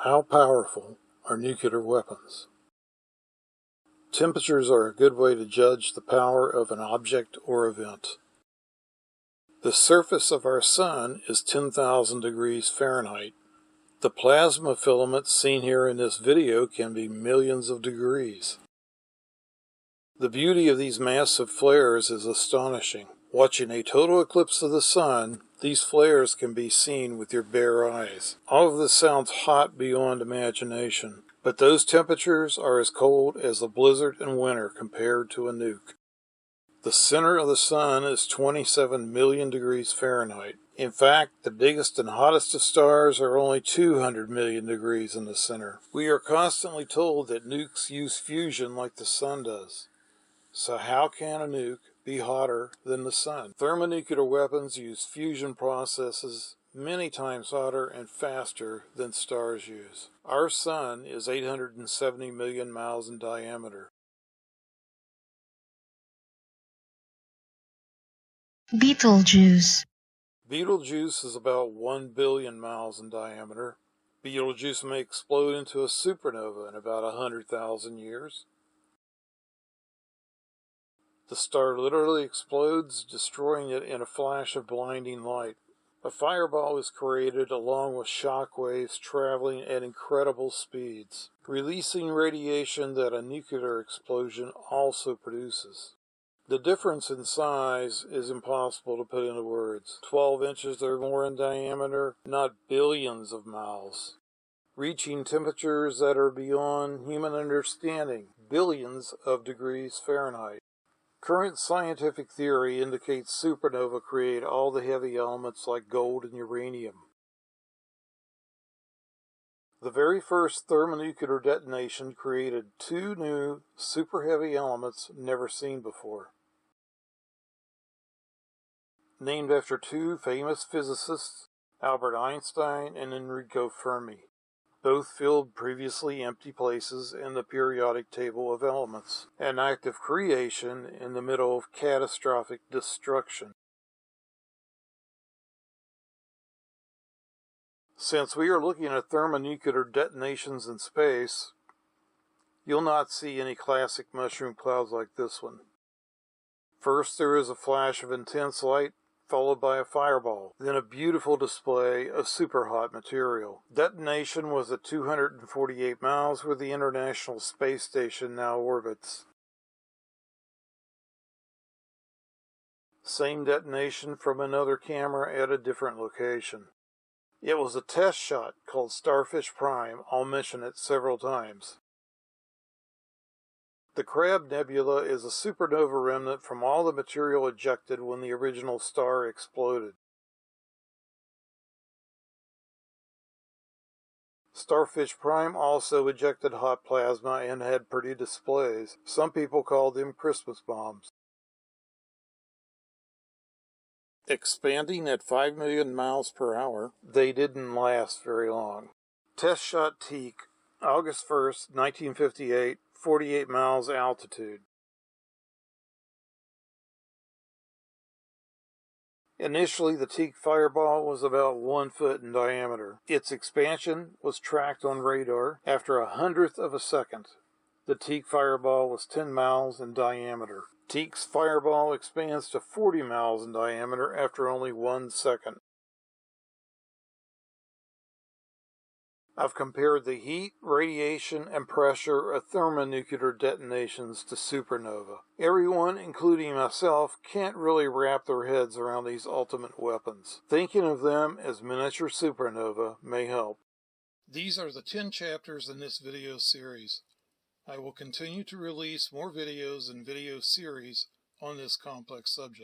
How powerful are nuclear weapons? Temperatures are a good way to judge the power of an object or event. The surface of our sun is 10,000 degrees Fahrenheit. The plasma filaments seen here in this video can be millions of degrees. The beauty of these massive flares is astonishing. Watching a total eclipse of the sun, these flares can be seen with your bare eyes. All of this sounds hot beyond imagination, but those temperatures are as cold as a blizzard in winter compared to a nuke. The center of the sun is 27 million degrees Fahrenheit. In fact, the biggest and hottest of stars are only 200 million degrees in the center. We are constantly told that nukes use fusion like the sun does. So how can a nuke be hotter than the sun? Thermonuclear weapons use fusion processes many times hotter and faster than stars use. Our sun is 870 million miles in diameter. Betelgeuse. Betelgeuse is about 1 billion miles in diameter. Betelgeuse may explode into a supernova in about 100,000 years. The star literally explodes, destroying it in a flash of blinding light. A fireball is created along with shock waves traveling at incredible speeds, releasing radiation that a nuclear explosion also produces. The difference in size is impossible to put into words. 12 inches or more in diameter, not billions of miles. Reaching temperatures that are beyond human understanding, billions of degrees Fahrenheit. Current scientific theory indicates supernovae create all the heavy elements like gold and uranium. The very first thermonuclear detonation created 2 new super heavy elements never seen before. Named after 2 famous physicists, Albert Einstein and Enrico Fermi. Both filled previously empty places in the periodic table of elements, an act of creation in the middle of catastrophic destruction. Since we are looking at thermonuclear detonations in space, you'll not see any classic mushroom clouds like this one. First there is a flash of intense light, followed by a fireball, then a beautiful display of superhot material. Detonation was at 248 miles where the International Space Station now orbits. Same detonation from another camera at a different location. It was a test shot called Starfish Prime. I'll mention it several times. The Crab Nebula is a supernova remnant from all the material ejected when the original star exploded. Starfish Prime also ejected hot plasma and had pretty displays. Some people called them Christmas bombs. Expanding at 5 million miles per hour, they didn't last very long. Test shot Teak, August 1st, 1958. 48 miles altitude. Initially, the Teak fireball was about 1 foot in diameter. Its expansion was tracked on radar. After 100th of a second, the Teak fireball was 10 miles in diameter. Teak's fireball expands to 40 miles in diameter after only 1 second. I've compared the heat, radiation, and pressure of thermonuclear detonations to supernova. Everyone, including myself, can't really wrap their heads around these ultimate weapons. Thinking of them as miniature supernova may help. These are the 10 chapters in this video series. I will continue to release more videos and video series on this complex subject.